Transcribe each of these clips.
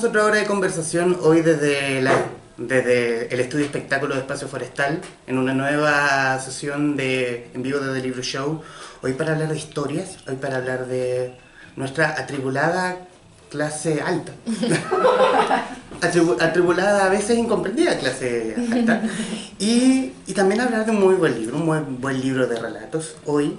nosotros ahora de conversación hoy desde el estudio espectáculo de Espacio Forestal, en una nueva sesión en vivo de The Libro Show, hoy para hablar de historias, hoy para hablar de nuestra atribulada clase alta. Atribulada, a veces incomprendida clase alta. Y también hablar de un muy buen libro, un muy buen libro de relatos. Hoy,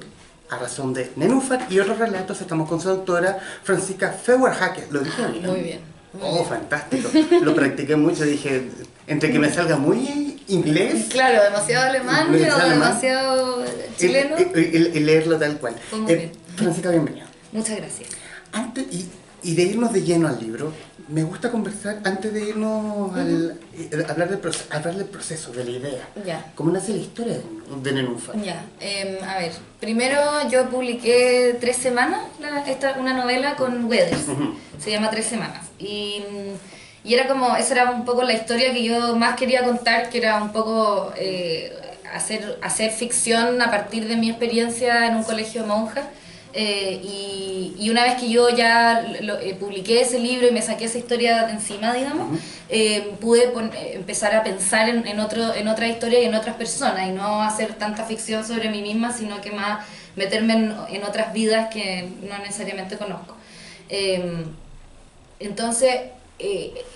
a razón de Nenúfar y otros relatos, estamos con su autora Franziska Feuerhake. ¿Lo dije bien? Muy bien. Oh, fantástico. Lo practiqué mucho, dije, entre que me salga muy inglés. Claro, demasiado alemán o demasiado chileno. Y leerlo tal cual. Franziska, bienvenida. Muchas gracias. Antes, y de irnos de lleno al libro, me gusta conversar antes de irnos hablar del proceso, de la idea. Ya. ¿Cómo nace la historia de Nenúfar? Ya, a ver, primero yo publiqué 3 semanas una novela con Weathers, se llama 3 semanas, y era como, esa era un poco la historia que yo más quería contar, que era un poco hacer ficción a partir de mi experiencia en un colegio de monjas. Y una vez que yo ya publiqué ese libro y me saqué esa historia de encima, digamos, pude empezar a pensar en otra historia y en otras personas, y no hacer tanta ficción sobre mí misma, sino que más meterme en otras vidas que no necesariamente conozco. Entonces,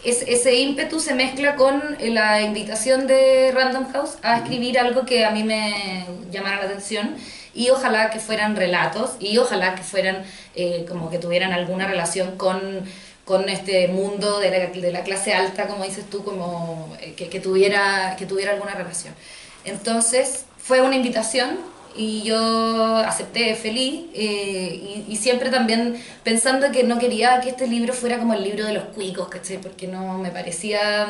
ese ímpetu se mezcla con la invitación de Random House a escribir algo que a mí me llamara la atención, y ojalá que fueran relatos, y ojalá que fueran como que tuvieran alguna relación con este mundo de la clase alta, como dices tú, como que tuviera alguna relación. Entonces fue una invitación y yo acepté feliz, y siempre también pensando que no quería que este libro fuera como el libro de los cuicos, ¿cachai? Porque no me parecía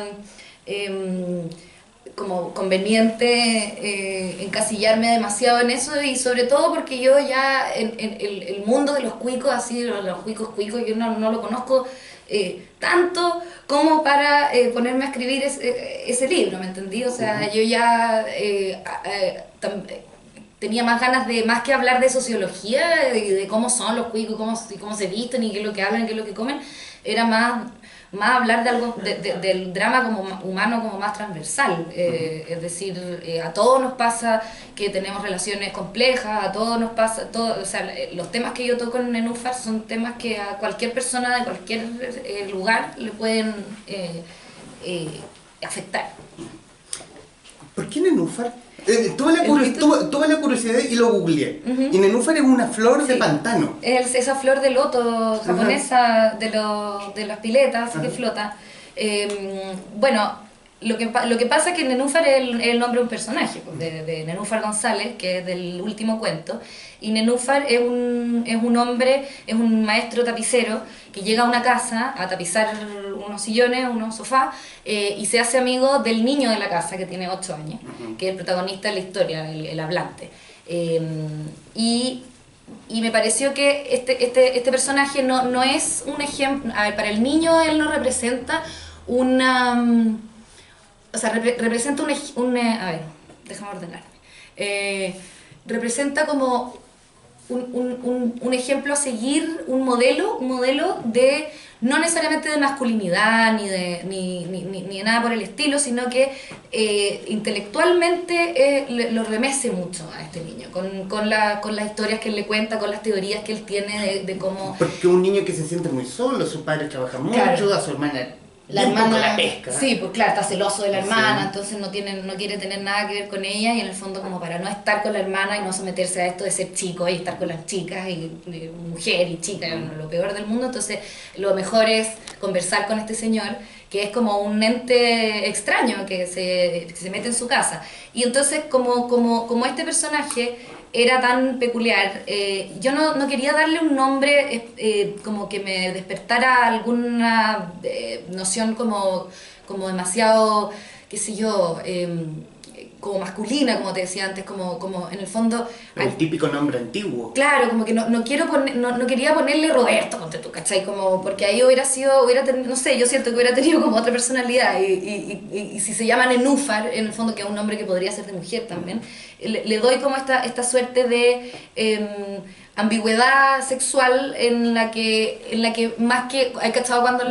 como conveniente encasillarme demasiado en eso, y sobre todo porque yo ya el mundo de los cuicos, así los cuicos, yo no lo conozco tanto como para ponerme a escribir ese libro, ¿me entendí? O sea, yo ya tenía más ganas de, más que hablar de sociología, de cómo son los cuicos, cómo se visten y qué es lo que hablan, qué es lo que comen, era más hablar de algo del drama como humano, como más transversal. Es decir, a todos nos pasa que tenemos relaciones complejas, a todos nos pasa, o sea, los temas que yo toco en Nenúfar son temas que a cualquier persona de cualquier lugar le pueden afectar. ¿Por qué Nenúfar? Tuve la curiosidad y lo googleé. Y Nenúfar es una flor de pantano. Es esa flor de loto japonesa de las piletas, así que flota. Bueno, lo que pasa es que Nenúfar es el nombre de un personaje, pues, de Nenúfar González, que es del último cuento. Y Nenúfar es un hombre, es un maestro tapicero que llega a una casa a tapizar unos sillones, unos sofás, y se hace amigo del niño de la casa, que tiene 8 años, que es el protagonista de la historia, el hablante. Y me pareció que este personaje no es un ejemplo. A ver, para el niño él no representa una... O sea, representa a ver, déjame ordenarme. Representa como un ejemplo a seguir, un modelo de, no necesariamente de masculinidad ni de nada por el estilo, sino que intelectualmente lo remece mucho a este niño, con las historias que él le cuenta, con las teorías que él tiene de cómo... Porque un niño que se siente muy solo, su padre trabaja mucho, claro. A su hermana... La hermana la pesca. Sí, pues claro, está celoso de la hermana, entonces no quiere tener nada que ver con ella, y en el fondo como para no estar con la hermana y no someterse a esto de ser chico y estar con las chicas y mujer y chica, lo peor del mundo. Entonces lo mejor es conversar con este señor, que es como un ente extraño que se mete en su casa. Y entonces como este personaje era tan peculiar, yo no quería darle un nombre como que me despertara alguna noción como demasiado, qué sé yo, como masculina, como te decía antes, como en el fondo... El típico nombre antiguo. Claro, como que no quería ponerle Roberto, ponte tú, ¿cachai? Como, porque ahí no sé, yo siento que hubiera tenido como otra personalidad, y si se llama Nenúfar, en el fondo, que es un nombre que podría ser de mujer también, le doy como esta suerte de ambigüedad sexual en la que más que, hay cachado cuando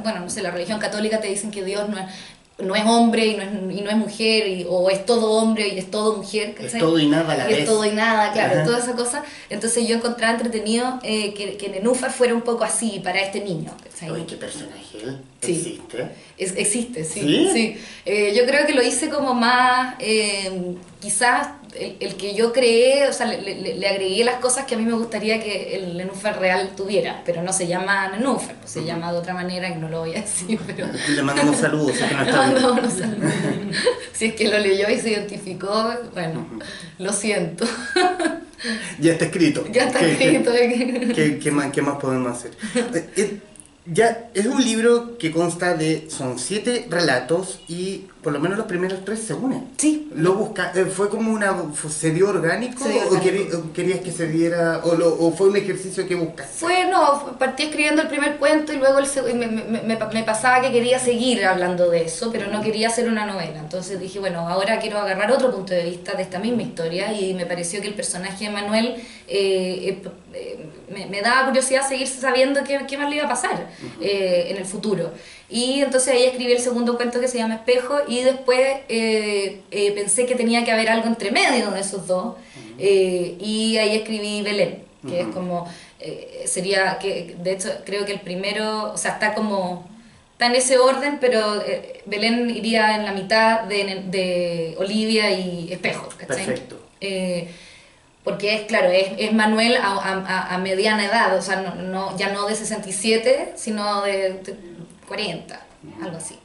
bueno, no sé, la religión católica te dicen que Dios no es hombre y no es mujer, o es todo hombre y es todo mujer, ¿cachai? Es todo y nada a la vez. Es todo y nada, claro, Ajá. toda esa cosa. Entonces yo encontraba entretenido que Nenúfar fuera un poco así para este niño, ¿cachai? Oye, ¿qué personaje él? Sí. ¿Existe? Existe, sí. ¿Sí? Sí. Yo creo que lo hice como más, quizás el que yo creé, o sea, le agregué las cosas que a mí me gustaría que el Nenúfar real tuviera, pero no se llama Nenúfar, pues se llama de otra manera que no lo voy a decir, pero... Le mandamos saludos, sé que no está bien. No, si es que lo leyó y se identificó, bueno, lo siento. Ya está escrito. Ya está escrito. ¿Qué más podemos hacer? Ya, es un libro que consta son 7 relatos y por lo menos los primeros 3 se unen. Sí. ¿Fue como se dio orgánico? Se dio orgánico. ¿O querías que se diera, o fue un ejercicio que buscaste? Partí escribiendo el primer cuento y luego me pasaba que quería seguir hablando de eso, pero no quería hacer una novela. Entonces dije, bueno, ahora quiero agarrar otro punto de vista de esta misma historia, y me pareció que el personaje de Manuel me daba curiosidad seguir sabiendo qué más le iba a pasar en el futuro. Y entonces ahí escribí el segundo cuento, que se llama Espejo, y después pensé que tenía que haber algo entre medio de esos dos, y ahí escribí Belén, que es como, sería, que de hecho creo que el primero, o sea, está en ese orden, pero Belén iría en la mitad de Olivia y Espejo, ¿cachai? Perfecto. Porque es Manuel a mediana edad, o sea, ya no de 67, sino de 40, algo así.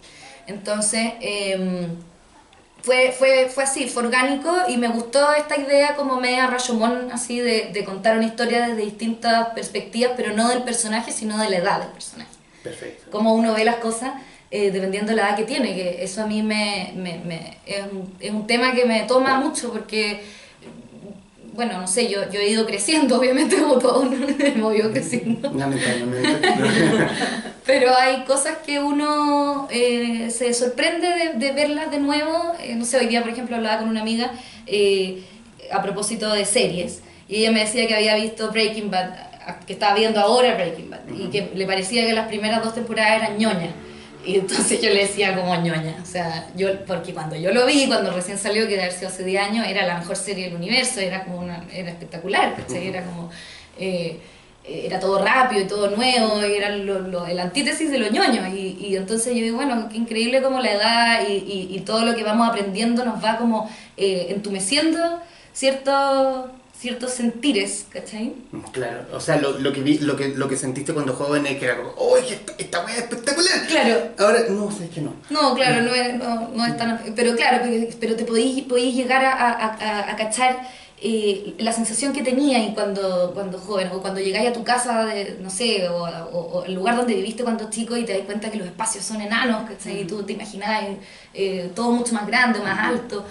Entonces, fue así, fue orgánico, y me gustó esta idea como media Rashomon, así de contar una historia desde distintas perspectivas, pero no del personaje, sino de la edad del personaje. Perfecto. Cómo uno ve las cosas dependiendo de la edad que tiene, que eso a mí es un tema que me toma mucho, porque, bueno, no sé, yo he ido creciendo, obviamente, como todo uno hemos ido creciendo. Lamentablemente. Pero hay cosas que uno se sorprende de verlas de nuevo. No sé, hoy día, por ejemplo, hablaba con una amiga a propósito de series, y ella me decía que había visto Breaking Bad, que estaba viendo ahora Breaking Bad, y que le parecía que las primeras 2 temporadas eran ñoñas. Y entonces yo le decía como ñoña, o sea, porque cuando yo lo vi, cuando recién salió, que debe haber sido hace 10 años, era la mejor serie del universo, era era espectacular, ¿cachai? Era como, era todo rápido y todo nuevo, y era el antítesis de lo ñoño, y entonces yo digo, bueno, qué increíble como la edad y todo lo que vamos aprendiendo nos va como entumeciendo ciertos sentires, ¿cachai? Claro, o sea, lo que sentiste cuando joven es que era como, ¡oye, esta weá es espectacular! Claro. Ahora, no, sé que no. No, claro, no es tan... Pero claro, pero te podéis llegar a cachar la sensación que tenía y cuando joven, o cuando llegáis a tu casa, no sé, o el lugar donde viviste cuando chico, y te das cuenta que los espacios son enanos, ¿cachai? Y tú te imaginás todo mucho más grande, más alto.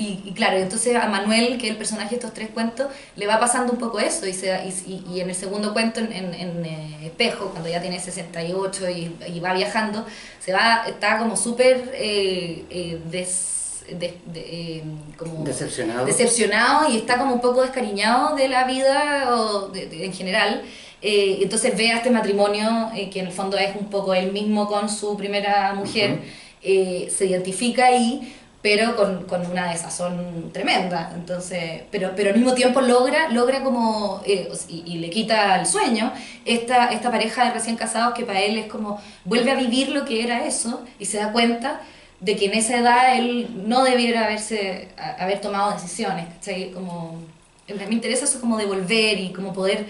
Y claro, entonces a Manuel, que es el personaje de estos 3 cuentos, le va pasando un poco eso, y en el segundo cuento, en Espejo, cuando ya tiene 68 y va viajando, está como súper como decepcionado, y está como un poco descariñado de la vida en general. Entonces ve a este matrimonio, que en el fondo es un poco él mismo con su primera mujer, se identifica ahí, pero con una desazón tremenda. Entonces, pero al mismo tiempo logra como, y le quita el sueño, esta pareja de recién casados, que para él es como, vuelve a vivir lo que era eso, y se da cuenta de que en esa edad él no debiera haber tomado decisiones, ¿cachai? Como, me interesa eso, como de volver y como poder,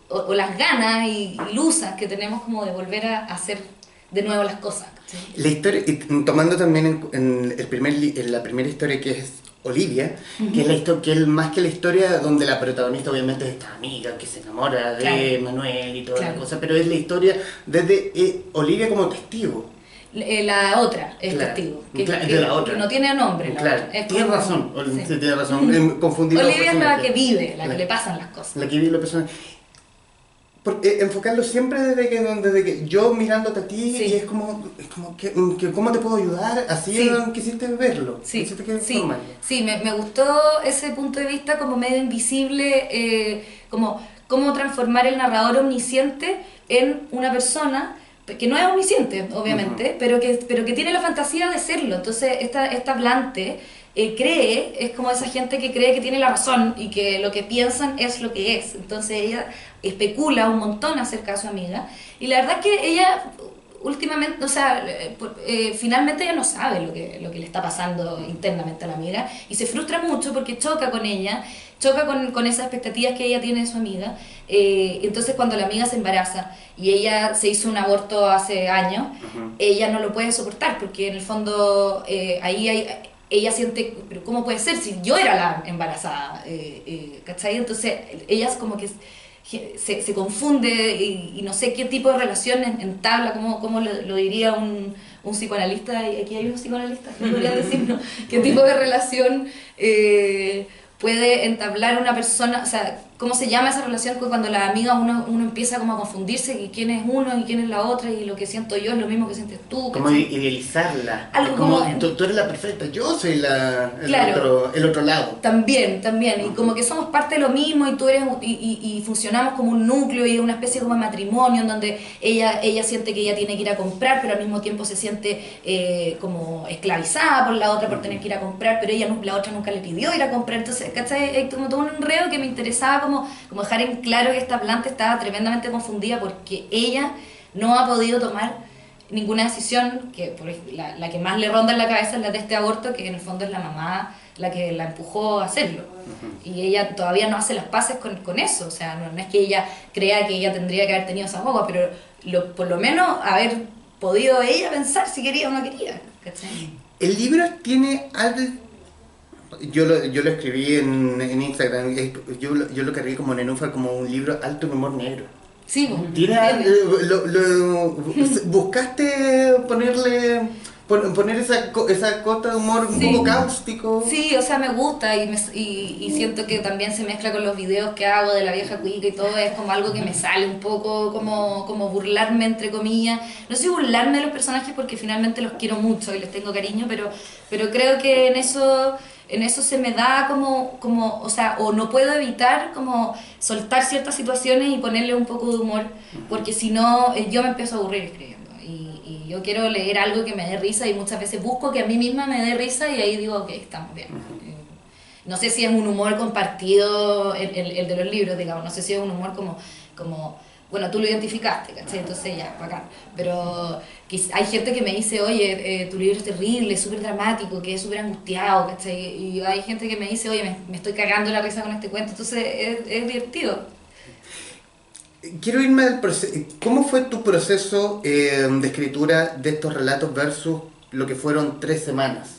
o las ganas y ilusas que tenemos como de volver a hacer de nuevo las cosas. ¿Sí? La historia, tomando también en la primera historia, que es Olivia, que es más que la historia donde la protagonista obviamente es esta amiga que se enamora de Manuel y toda la cosa, pero es la historia desde Olivia como testigo. La otra es Claro. testigo, Es de la otra. que no tiene nombre. La Claro, otra. Es tienes como- razón, sí. sí, tienes razón, confundido. Olivia es la personaje. que vive, la La- que le pasan las cosas. La que vive la persona. Enfocarlo siempre desde que yo mirándote a ti Sí. y es como que ¿cómo te puedo ayudar? Así Sí. quisiste verlo, Sí, quisiste que sí, formarlo. sí, me gustó ese punto de vista como medio invisible, como cómo transformar el narrador omnisciente en una persona que no es omnisciente, obviamente, pero que tiene la fantasía de serlo. Entonces, esta Blante es como esa gente que cree que tiene la razón y que lo que piensan es lo que es. Entonces, ella especula un montón acerca de su amiga. Y la verdad que ella últimamente, o sea, finalmente ella no sabe lo que le está pasando internamente a la amiga y se frustra mucho porque choca con ella, choca con esas expectativas que ella tiene de su amiga. Entonces cuando la amiga se embaraza y ella se hizo un aborto hace años, ella no lo puede soportar porque en el fondo ella siente, pero ¿cómo puede ser si yo era la embarazada? ¿Cachai? Entonces ella es como que se confunde y no sé qué tipo de relación entabla, cómo lo diría un psicoanalista, y aquí hay un psicoanalista que podría decirnos qué tipo de relación puede entablar una persona, o sea, cómo se llama esa relación cuando la amiga uno empieza como a confundirse y quién es uno y quién es la otra y lo que siento yo es lo mismo que sientes tú. Como idealizarla. Algo Es como como- tú eres la perfecta, yo soy Claro. el otro lado. También, y como que somos parte de lo mismo y tú eres y funcionamos como un núcleo y una especie como de matrimonio en donde ella siente que ella tiene que ir a comprar, pero al mismo tiempo se siente como esclavizada por la otra por tener que ir a comprar, pero la otra nunca le pidió ir a comprar. Entonces, ¿cachai? Hay como todo un enredo que me interesaba como dejar en claro que esta Planta estaba tremendamente confundida porque ella no ha podido tomar ninguna decisión, que la que más le ronda en la cabeza es la de este aborto, que en el fondo es la mamá la que la empujó a hacerlo. Y ella todavía no hace las paces con eso, o sea, no es que ella crea que ella tendría que haber tenido esa guagua, pero por lo menos haber podido ella pensar si quería o no quería, ¿cachai? El libro tiene algo. Yo lo escribí en Instagram, yo lo cargué como Nenúfar, como un libro alto en humor negro. Sí, ¿Tiene, buscaste poner esa cota de humor un Sí. poco cáustico? Sí, o sea, me gusta y siento que también se mezcla con los videos que hago de la vieja cuica y todo, es como algo que me sale un poco como burlarme, entre comillas. No sé si burlarme de los personajes porque finalmente los quiero mucho y les tengo cariño, pero creo que en eso se me da o sea, o no puedo evitar como soltar ciertas situaciones y ponerle un poco de humor, porque si no, yo me empiezo a aburrir escribiendo. Y yo quiero leer algo que me dé risa y muchas veces busco que a mí misma me dé risa y ahí digo, ok, estamos bien. No sé si es un humor compartido, el de los libros, digamos, no sé si es un humor como bueno, tú lo identificaste, ¿cachai? Entonces ya, bacán. Pero hay gente que me dice, oye, tu libro es terrible, es súper dramático, que es súper angustiado, ¿cachai? Y hay gente que me dice, oye, me estoy cagando la risa con este cuento, entonces es divertido. Quiero irme al proceso. ¿Cómo fue tu proceso de escritura de estos relatos versus lo que fueron 3 semanas?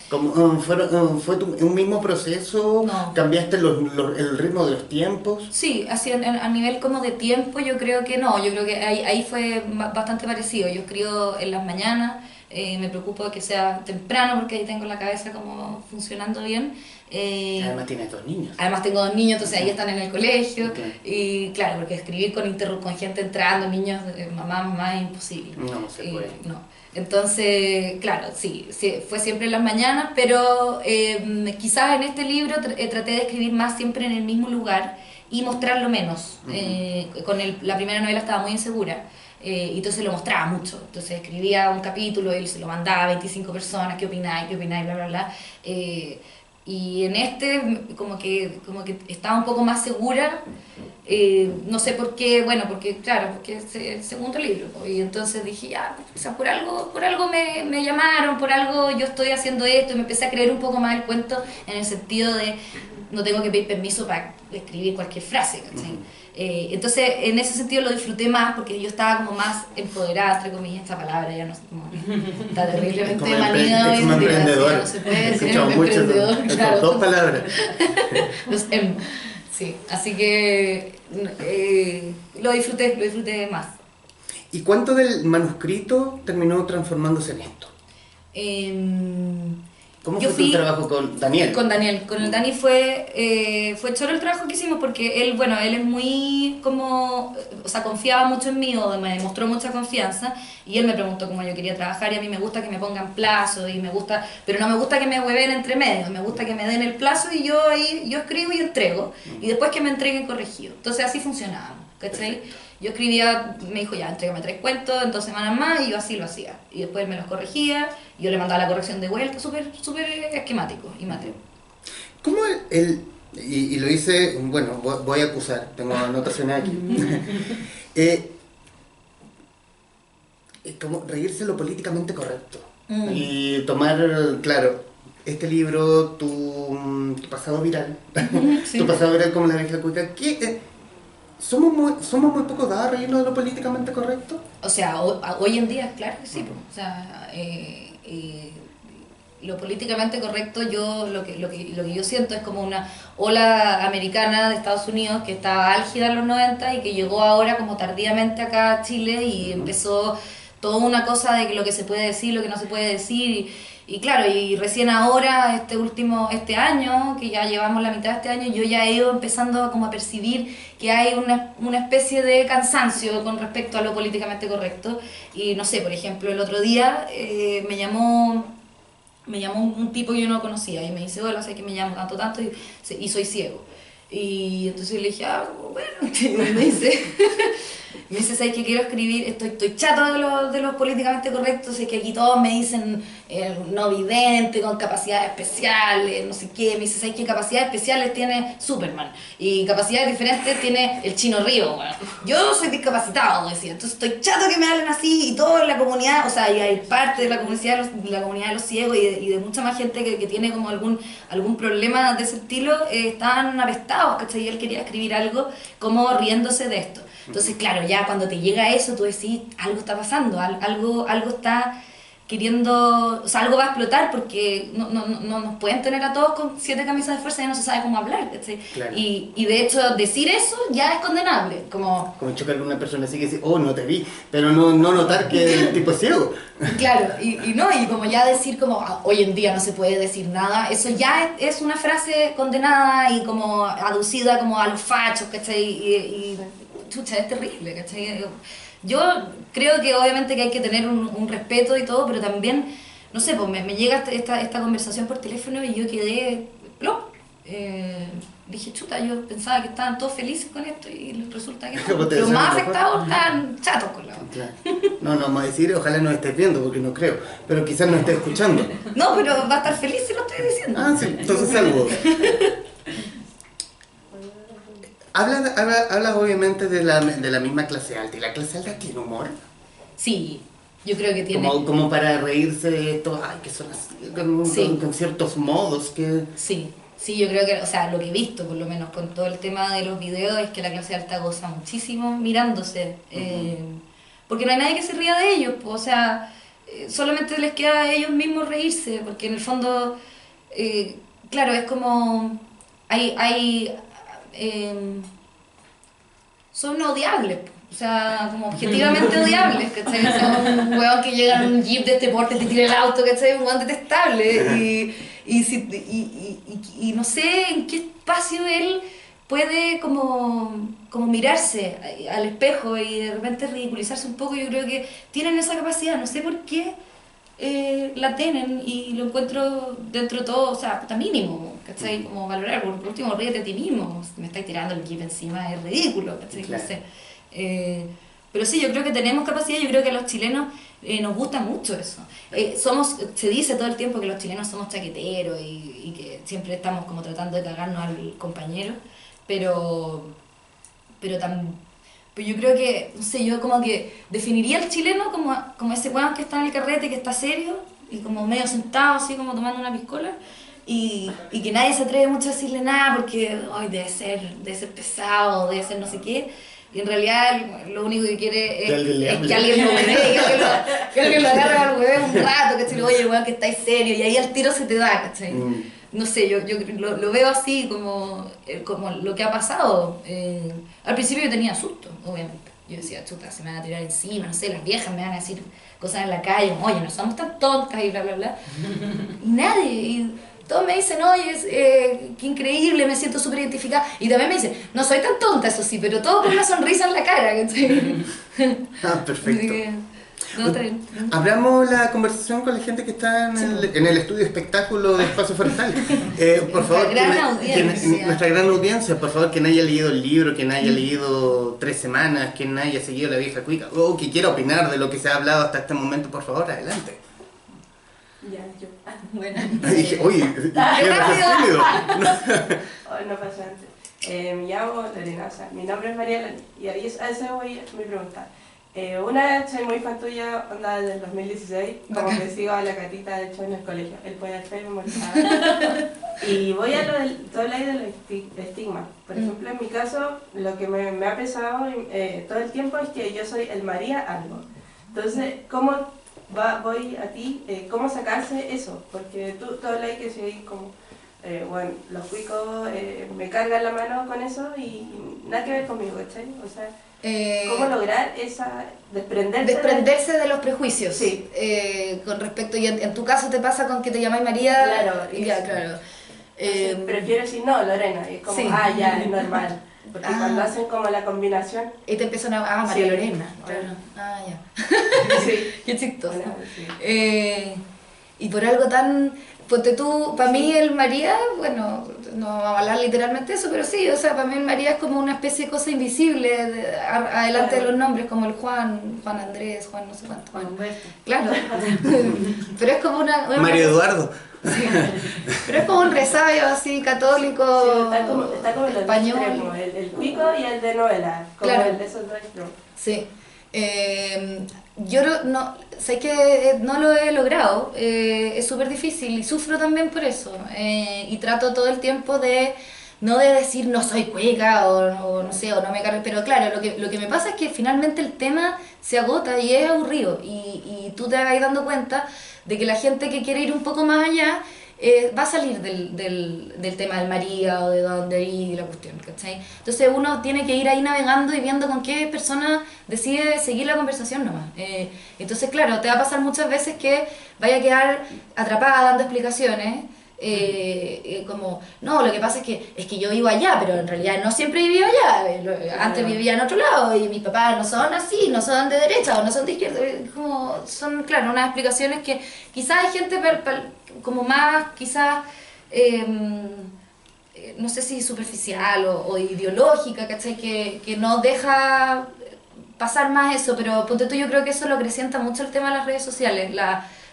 ¿Fue un mismo proceso? No. ¿Cambiaste el ritmo de los tiempos? Sí, así a nivel como de tiempo yo creo que no, yo creo que ahí fue bastante parecido. Yo escribo en las mañanas, me preocupo de que sea temprano porque ahí tengo la cabeza como funcionando bien. Además tienes 2 niños. Además tengo 2 niños, entonces ahí están en el colegio. Okay. Y claro, porque escribir con gente entrando, niños, mamá, es imposible. No se puede. No. Entonces, claro, sí, fue siempre en las mañanas, pero quizás en este libro traté de escribir más siempre en el mismo lugar y mostrarlo menos. La primera novela estaba muy insegura. Y entonces lo mostraba mucho, entonces escribía un capítulo y se lo mandaba a 25 personas, ¿qué opináis, bla, bla, bla? Y en este como que estaba un poco más segura, no sé por qué, bueno, porque es el segundo libro, y entonces dije, ya, o sea, por algo me llamaron, por algo yo estoy haciendo esto, y me empecé a creer un poco más el cuento en el sentido de no tengo que pedir permiso para escribir cualquier frase, ¿cachai? Entonces, en ese sentido lo disfruté más porque yo estaba como más empoderada, entre comillas, esta palabra ya no sé cómo está terriblemente manida hoy en día, emprendedor. no se puede decir Emprendedor, claro. 2 palabras. Los sí, así que lo disfruté más. ¿Y cuánto del manuscrito terminó transformándose en esto? ¿Cómo fue tu trabajo con Daniel? Con Daniel. Con el Dani fue choro el trabajo que hicimos porque él, bueno, él es muy como, o sea, confiaba mucho en mí o me demostró mucha confianza y él me preguntó cómo yo quería trabajar y a mí me gusta que me pongan plazo y me gusta, pero no me gusta que me hueven entre medio, me gusta que me den el plazo y yo ahí, yo escribo y entrego y después que me entreguen corregido. Entonces así funcionábamos, ¿cachai? Yo escribía, me dijo ya, entrégame 3 cuentos en 2 semanas más y yo así lo hacía. Y después me los corregía, y yo le mandaba la corrección de vuelta, súper esquemático y mateo. ¿Cómo y lo hice, bueno, voy a acusar, tengo anotaciones aquí. Como reírse lo políticamente correcto. Y tomar, claro, este libro, tu pasado viral, sí. Tu pasado viral como la vieja cuica, ¿qué? ¿Somos muy poco dados a reírnos de lo políticamente correcto? O sea, hoy en día, claro que sí. O sea, lo políticamente correcto, yo lo que yo siento es como una ola americana de Estados Unidos que estaba álgida en los 90 y que llegó ahora como tardíamente acá a Chile y empezó toda una cosa de lo que se puede decir, lo que no se puede decir. Y claro, y recién ahora, este año, que ya llevamos la mitad de este año, yo ya he ido empezando como a percibir que hay una especie de cansancio con respecto a lo políticamente correcto. Y no sé, por ejemplo, el otro día me llamó un tipo que yo no conocía y me dice, hola, sé que me llamo tanto y soy ciego. Y entonces le dije, bueno, y me dice, ¿sabes qué quiero escribir? Estoy chato de los políticamente correctos, es que aquí todos me dicen no vidente, con capacidades especiales, no sé qué. Me dice, ¿sabes qué capacidades especiales tiene Superman? Y capacidades diferentes tiene el Chino Río, bueno. Yo soy discapacitado, decía, entonces estoy chato que me hablen así y todo en la comunidad, o sea, y hay parte de la comunidad de los ciegos y de mucha más gente que tiene como algún problema de ese estilo, están apestados, ¿cachai? Y él quería escribir algo como riéndose de esto. Entonces, claro, ya cuando te llega eso, tú decís, algo está pasando, algo está queriendo, o sea, algo va a explotar porque no nos pueden tener a todos con 7 camisas de fuerza y no se sabe cómo hablar, ¿cachai? Claro. Y de hecho, decir eso ya es condenable, como chocar con una persona así que dice, no te vi, pero no notar que el tipo es ciego. Claro, y como ya decir como, hoy en día no se puede decir nada, eso ya es una frase condenada y como aducida como a los fachos, ¿cachai? Y chucha, es terrible, ¿cachai? Yo creo que obviamente que hay que tener un respeto y todo, pero también, no sé, pues me llega esta conversación por teléfono y yo quedé, plop. Dije, chuta, yo pensaba que estaban todos felices con esto y resulta que no. Los más afectados están chatos con la otra. Claro. No vamos a decir, ojalá no estés viendo, porque no creo, pero quizás no estés escuchando. No, pero va a estar feliz si lo estoy diciendo. Ah, sí, entonces saludos. Hablas obviamente de la misma clase alta, ¿y la clase alta tiene humor? Sí, yo creo que tiene... Como para reírse de esto, que son así, con ciertos modos que... Sí, yo creo que, o sea, lo que he visto, por lo menos con todo el tema de los videos, es que la clase alta goza muchísimo mirándose, porque no hay nadie que se ría de ellos, pues, o sea, solamente les queda a ellos mismos reírse, porque en el fondo, claro, es como... son odiables, o sea, como objetivamente odiables, ¿cachai? O sea, un huevón que llega en un jeep de este porte, te tira el auto, ¿cachai? Un huevón detestable, y no sé en qué espacio él puede como mirarse al espejo y de repente ridiculizarse un poco. Yo creo que tienen esa capacidad, no sé por qué la tienen y lo encuentro dentro de todo, o sea, puta mínimo, ¿cachai? Como valorar, por último, ríete a ti mismo, si me estáis tirando el jeep encima es ridículo, ¿cachai? Claro. No sé. Pero sí, yo creo que tenemos capacidad, yo creo que a los chilenos nos gusta mucho eso. Se dice todo el tiempo que los chilenos somos chaqueteros y que siempre estamos como tratando de cagarnos al compañero, pero yo creo que, no sé, yo como que definiría al chileno como ese weón que está en el carrete, que está serio y como medio sentado, así como tomando una piscola, y que nadie se atreve mucho a decirle nada porque debe ser pesado, debe ser no sé qué. Y en realidad lo único que quiere es que alguien lo hueve, que alguien lo agarre al hueve un rato, ¿cachai? Oye, weón, que estáis serio, y ahí al tiro se te da, ¿cachai? No sé, yo lo veo así como lo que ha pasado. Al principio yo tenía susto, obviamente. Yo decía, chuta, se me van a tirar encima, no sé, las viejas me van a decir cosas en la calle, como, oye, no somos tan tontas y bla, bla, bla. Y nadie, y todos me dicen, oye, qué increíble, me siento súper identificada. Y también me dicen, no soy tan tonta, eso sí, pero todo con una sonrisa en la cara. Ah, perfecto. No, está bien. Abramos la conversación con la gente que está en el estudio espectáculo de Espacio Forestal. Por favor, nuestra gran audiencia, por favor, quien haya leído el libro, quien haya leído 3 semanas, quien haya seguido La Vieja Cuica, o que quiera opinar de lo que se ha hablado hasta este momento, por favor, adelante. Ya, yo. Bueno. Dije, oye, tímido. No pasa antes. Me llamo Lorena, o sea, mi nombre es María Lani, y a eso voy mi pregunta. Una vez soy muy fan tuya, onda desde el 2016, como que sigo a la Catita de hecho en el colegio, el Poyalfé me molestaba. Y voy a todo el aire de los estigmas. Por ejemplo, en mi caso, lo que me ha pesado todo el tiempo es que yo soy el María algo. Entonces, ¿cómo voy a ti? ¿Cómo sacarse eso? Porque tú hablas que soy como, bueno, los cuicos me cargan la mano con eso y nada que ver conmigo, ¿cachai? O sea, ¿cómo lograr desprenderse de los prejuicios? Sí. Con respecto, y en tu caso te pasa con que te llamáis María. Claro, ya, claro. Prefiero decir no, Lorena, y es como, sí. Ya, es normal. Porque cuando hacen como la combinación. Y te empiezan a María sí. Lorena. Claro. Ya. Sí. Qué chistoso. Bueno, sí. Y por algo tan. Ponte tú, para mí el María, bueno, no vamos a hablar literalmente eso, pero sí, o sea, para mí el María es como una especie de cosa invisible adelante de los nombres, como el Juan Andrés, Juan no sé cuánto. Juan Humberto. Claro. Pero es como una Mario Eduardo. Sí. Pero es como un resabio así católico, sí, está como español. El pico y el de novela, como claro. el de esos dos extremos. Sí. Yo no sé que no lo he logrado, es súper difícil y sufro también por eso. Y trato todo el tiempo de no de decir no soy cueca o no sé, o no me cargo, pero claro, lo que me pasa es que finalmente el tema se agota y es aburrido y tú te vas dando cuenta de que la gente que quiere ir un poco más allá va a salir del tema del María o de dónde ir la cuestión, ¿cachai? Entonces uno tiene que ir ahí navegando y viendo con qué persona decide seguir la conversación nomás. Entonces claro, te va a pasar muchas veces que vaya a quedar atrapada dando explicaciones, como, no, lo que pasa es que yo vivo allá, pero en realidad no siempre he vivido allá, antes vivía en otro lado y mis papás no son así, no son de derecha o no son de izquierda, como son, claro, unas explicaciones que quizás hay gente como más, quizás, no sé si superficial o ideológica, ¿cachai? Que no deja pasar más eso, pero ponte tú, yo creo que eso lo acrecienta mucho el tema de las redes sociales.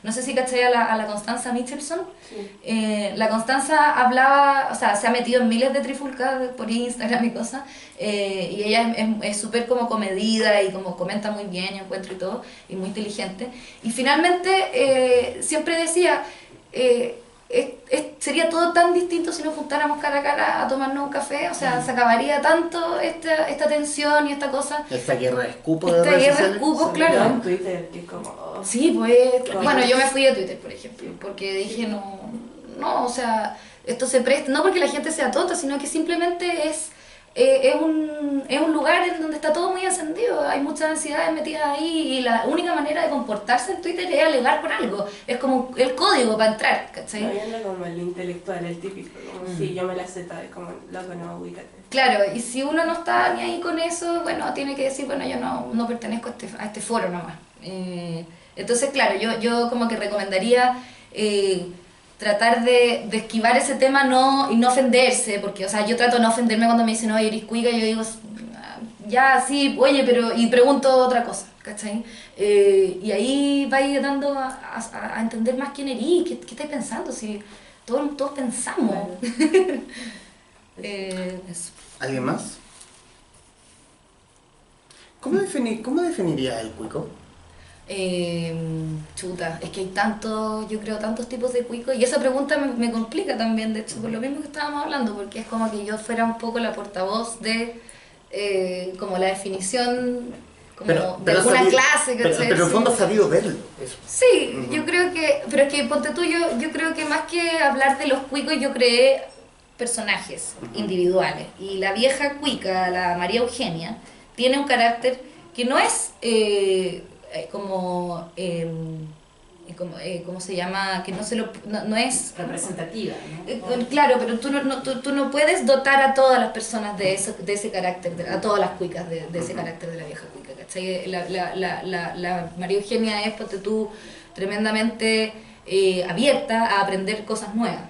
No sé si cachai a la Constanza Michelson. Sí. La Constanza hablaba, o sea, se ha metido en miles de trifulcas por Instagram y cosas, y ella es súper como comedida y como comenta muy bien, yo encuentro y todo, y muy inteligente. Y finalmente siempre decía, sería todo tan distinto si nos juntáramos cara a cara a tomarnos un café, o sea, se acabaría tanto esta tensión y esta cosa. Esta guerra de escupos de redes sociales. Escupos, claro. En Twitter, que es como... Sí, pues, bueno, yo me fui de Twitter, por ejemplo, porque dije, no, o sea, esto se presta, no porque la gente sea tonta, sino que simplemente es un lugar en donde está todo muy encendido, hay muchas ansiedades metidas ahí y la única manera de comportarse en Twitter es alegar por algo, es como el código para entrar, ¿cachai? No, viendo como el intelectual, el típico, como si yo me la sé, es como loco, no, ubícate. Claro, y si uno no está ni ahí con eso, bueno, tiene que decir, bueno, yo no pertenezco a este foro nomás. Entonces, claro, yo como que recomendaría tratar de esquivar ese tema y no ofenderse, porque, o sea, yo trato de no ofenderme cuando me dicen, oye, eres cuica, yo digo, ya, sí, oye, pero, y pregunto otra cosa, ¿cachai? Y ahí vais dando a entender más quién eres, qué estáis pensando, si todos pensamos. Eso. ¿Alguien más? ¿Cómo definiría el cuico? Chuta, es que hay yo creo, tantos tipos de cuicos y esa pregunta me complica también, de hecho, por lo mismo que estábamos hablando, porque es como que yo fuera un poco la portavoz de como la definición como de alguna clase, pero en el fondo has sabido verlo, eso. Sí, yo creo que, pero es que ponte tú, yo creo que más que hablar de los cuicos, yo creé personajes individuales y la vieja cuica, la María Eugenia, tiene un carácter que no es ¿cómo se llama? Que no es representativa, ¿no? claro, pero tú no puedes dotar a todas las personas de ese carácter, a todas las cuicas de ese carácter de la vieja cuica, ¿cachai? La María Eugenia es, ponte tú, tremendamente abierta a aprender cosas nuevas.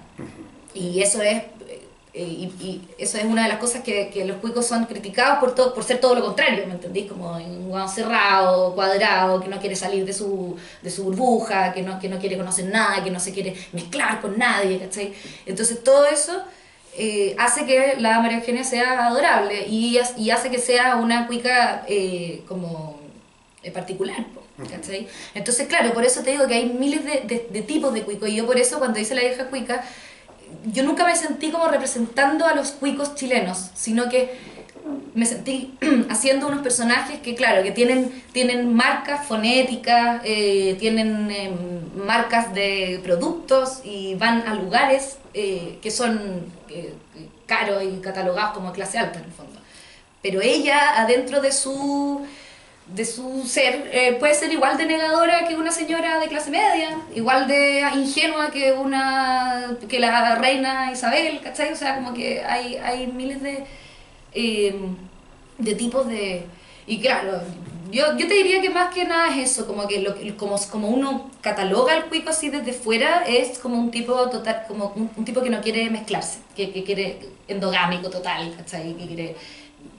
Y eso es eso es una de las cosas que los cuicos son criticados por ser todo lo contrario, ¿me entendís? Como un guau cerrado, cuadrado, que no quiere salir de su burbuja, que no quiere conocer nada, que no se quiere mezclar con nadie, ¿cachai? Entonces todo eso hace que la María Eugenia sea adorable y hace que sea una cuica particular, ¿cachai? Entonces claro, por eso te digo que hay miles de tipos de cuicos, y yo por eso cuando hice La vieja cuica, yo nunca me sentí como representando a los cuicos chilenos, sino que me sentí haciendo unos personajes que, claro, que tienen marcas fonéticas, tienen marcas de productos y van a lugares que son caros y catalogados como clase alta en el fondo. Pero ella, adentro de su ser, puede ser igual de negadora que una señora de clase media, igual de ingenua que la reina Isabel, ¿cachai? O sea, como que hay miles de tipos de... Y claro, yo te diría que más que nada es eso, como que como uno cataloga al cuico así desde fuera, es como un tipo total, como un tipo que no quiere mezclarse, que quiere endogámico total, ¿cachai? Que quiere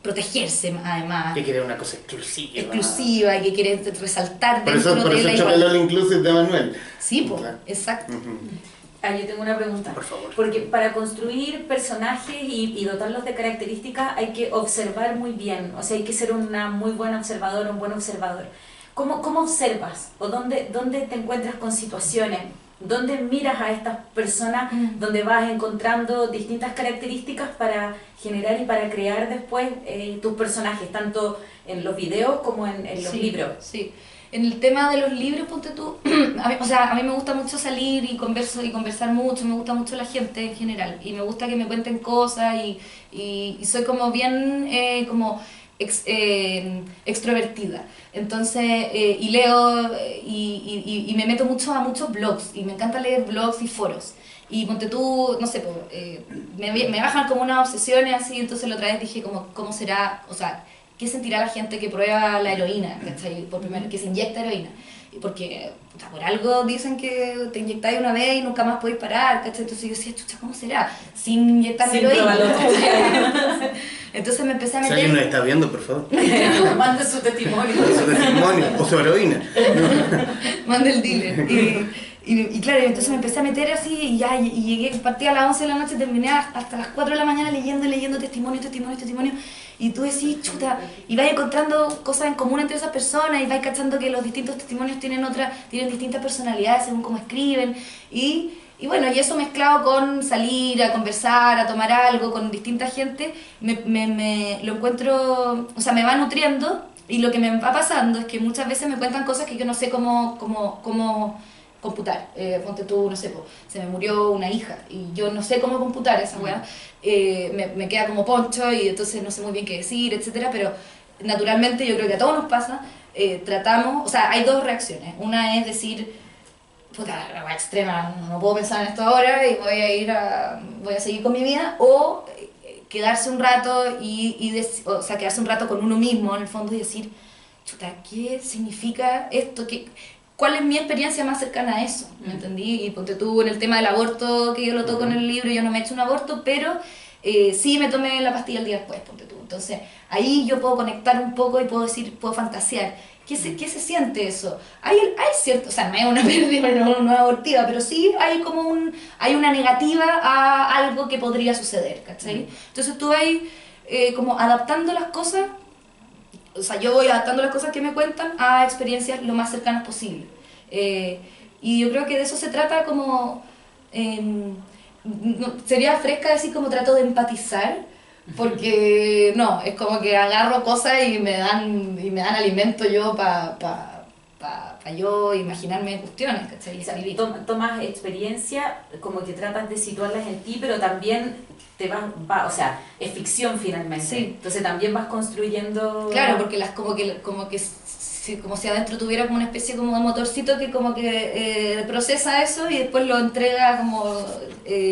protegerse además. Que quiere una cosa exclusiva y que quiere resaltar por eso chapeló el inclusive de Manuel. Sí, pues, exacto. Yo tengo una pregunta. Por favor. Porque para construir personajes y dotarlos de características hay que observar muy bien, o sea, hay que ser una muy buena observadora, un buen observador. ¿Cómo observas? ¿O dónde te encuentras con situaciones? ¿Dónde miras a estas personas, donde vas encontrando distintas características para generar y para crear después tus personajes, tanto en los videos como en los libros? Sí. En el tema de los libros, ponte tú, a mí me gusta mucho salir y conversar mucho, me gusta mucho la gente en general, y me gusta que me cuenten cosas, y soy como bien extrovertida. Entonces, y leo y me meto mucho a muchos blogs, y me encanta leer blogs y foros. Y ponte tú, no sé, me bajan como unas obsesiones así, entonces la otra vez dije ¿cómo será? O sea, ¿qué sentirá la gente que prueba la heroína, ¿cachai? Por primera, que se inyecta heroína? Porque por algo dicen que te inyectáis una vez y nunca más podéis parar, ¿cachai? Entonces yo decía, chucha, ¿cómo será? Sin inyectar heroína. Entonces me empecé a meter... Si alguien nos está viendo, por favor. Mande su testimonio. O su heroína. Mande el dealer. Y claro, entonces me empecé a meter así y llegué, partí a las 11 de la noche, terminé hasta las 4 de la mañana leyendo testimonio. Y tú decís, chuta, y vas encontrando cosas en común entre esas personas, y vas cachando que los distintos testimonios tienen distintas personalidades según cómo escriben. Y bueno, y eso mezclado con salir a conversar, a tomar algo con distinta gente, lo encuentro, o sea, me va nutriendo, y lo que me va pasando es que muchas veces me cuentan cosas que yo no sé cómo computar. Ponte tú, no sé, se me murió una hija y yo no sé cómo computar esa weá. Me queda como poncho y entonces no sé muy bien qué decir, etcétera, pero naturalmente yo creo que a todos nos pasa. Tratamos, o sea, hay dos reacciones. Una es decir, puta, la weá extrema, no puedo pensar en esto ahora y voy a seguir con mi vida, o quedarse un rato o sea, quedarse un rato con uno mismo en el fondo y decir, chuta, ¿qué significa esto? ¿Cuál es mi experiencia más cercana a eso? ¿Me entendí? Y ponte tú en el tema del aborto, que yo lo toco en el libro, yo no me he hecho un aborto, pero sí me tomé la pastilla el día después, ponte tú. Entonces, ahí yo puedo conectar un poco y puedo fantasear. ¿Qué se siente eso? Hay cierto, o sea, no es una pérdida, no es abortiva, pero sí hay una negativa a algo que podría suceder, ¿cachai? Entonces tú vas como adaptando las cosas. O sea, yo voy adaptando las cosas que me cuentan a experiencias lo más cercanas posible. Y yo creo que de eso se trata como... sería fresca decir como trato de empatizar, porque no, es como que agarro cosas y me dan alimento yo para yo imaginarme cuestiones, ¿cachai? O sea, tomas experiencia, como que tratas de situarlas en ti, pero también te o sea, es ficción finalmente. Sí. Entonces también vas construyendo... Claro, porque como si adentro tuviera como una especie como de motorcito que como que procesa eso y después lo entrega como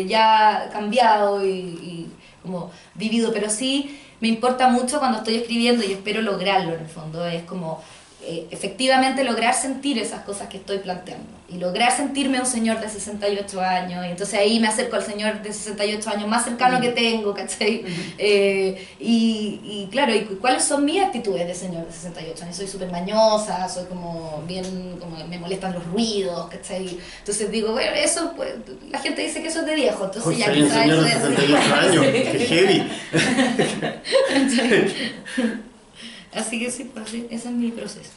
ya cambiado y como vivido, pero sí me importa mucho cuando estoy escribiendo y espero lograrlo en el fondo, es como efectivamente lograr sentir esas cosas que estoy planteando y lograr sentirme un señor de 68 años y entonces ahí me acerco al señor de 68 años más cercano que tengo, ¿cachai? Y claro, ¿y cuáles son mis actitudes de señor de 68 años? Soy súper mañosa, soy como bien, como me molestan los ruidos, ¿cachai? Entonces digo, bueno, eso, pues, la gente dice que eso es de viejo, entonces Uy, ya soy un quizás señor eso de es... 68 años, qué heavy. Así que sí, pues, ese es mi proceso.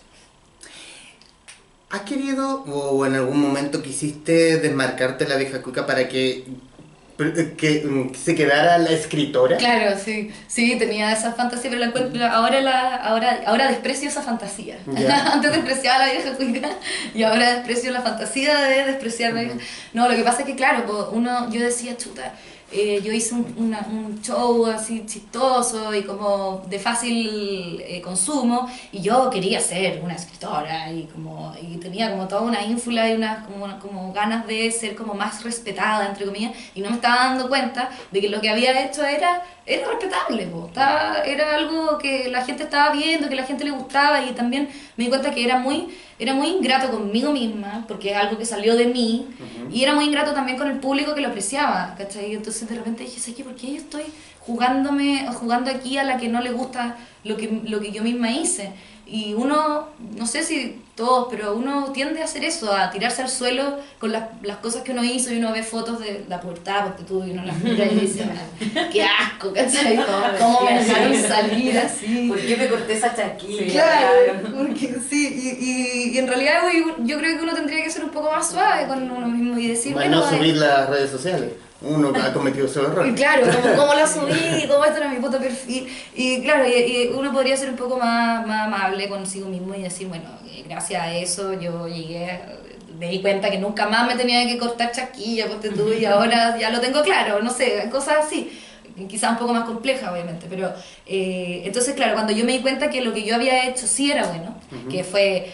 ¿Has querido o en algún momento quisiste desmarcarte de la vieja cuica para que se quedara la escritora? Claro, sí, tenía esa fantasía, pero la encuentro, ahora desprecio esa fantasía. Ya. Antes despreciaba la vieja cuica y ahora desprecio la fantasía de despreciar la vieja. No, lo que pasa es que claro, pues, yo decía, chuta, yo hice un show así chistoso y como de fácil consumo y yo quería ser una escritora y tenía como toda una ínfula y como ganas de ser como más respetada, entre comillas, y no me estaba dando cuenta de que lo que había hecho era respetable, era algo que la gente estaba viendo, que la gente le gustaba y también me di cuenta que era muy ingrato conmigo misma, porque es algo que salió de mí, y era muy ingrato también con el público que lo apreciaba, ¿cachai? Entonces de repente dije, ¿sabes qué? ¿Por qué yo estoy jugando aquí a la que no le gusta lo que yo misma hice? Y uno, no sé si todos, pero uno tiende a hacer eso, a tirarse al suelo con las cosas que uno hizo y uno ve fotos de la pubertad, porque tú y uno las mira y dice, qué asco, ¿cachai? ¿Cómo me dejaron salir así? ¿Por qué me corté esa chaquilla? Claro, porque sí, y en realidad yo creo que uno tendría que ser un poco más suave con uno mismo y decir, Bueno, bueno, subir las redes sociales. Uno ha cometido ese error. y claro, cómo la subí, cómo esto era mi foto de perfil. Y claro, y uno podría ser un poco más amable consigo mismo y decir, bueno, gracias a eso yo me di cuenta que nunca más me tenía que cortar chaquilla, ponte tú, y ahora ya lo tengo claro, no sé, cosas así. Quizás un poco más compleja, obviamente, pero entonces, claro, cuando yo me di cuenta que lo que yo había hecho sí era bueno, que fue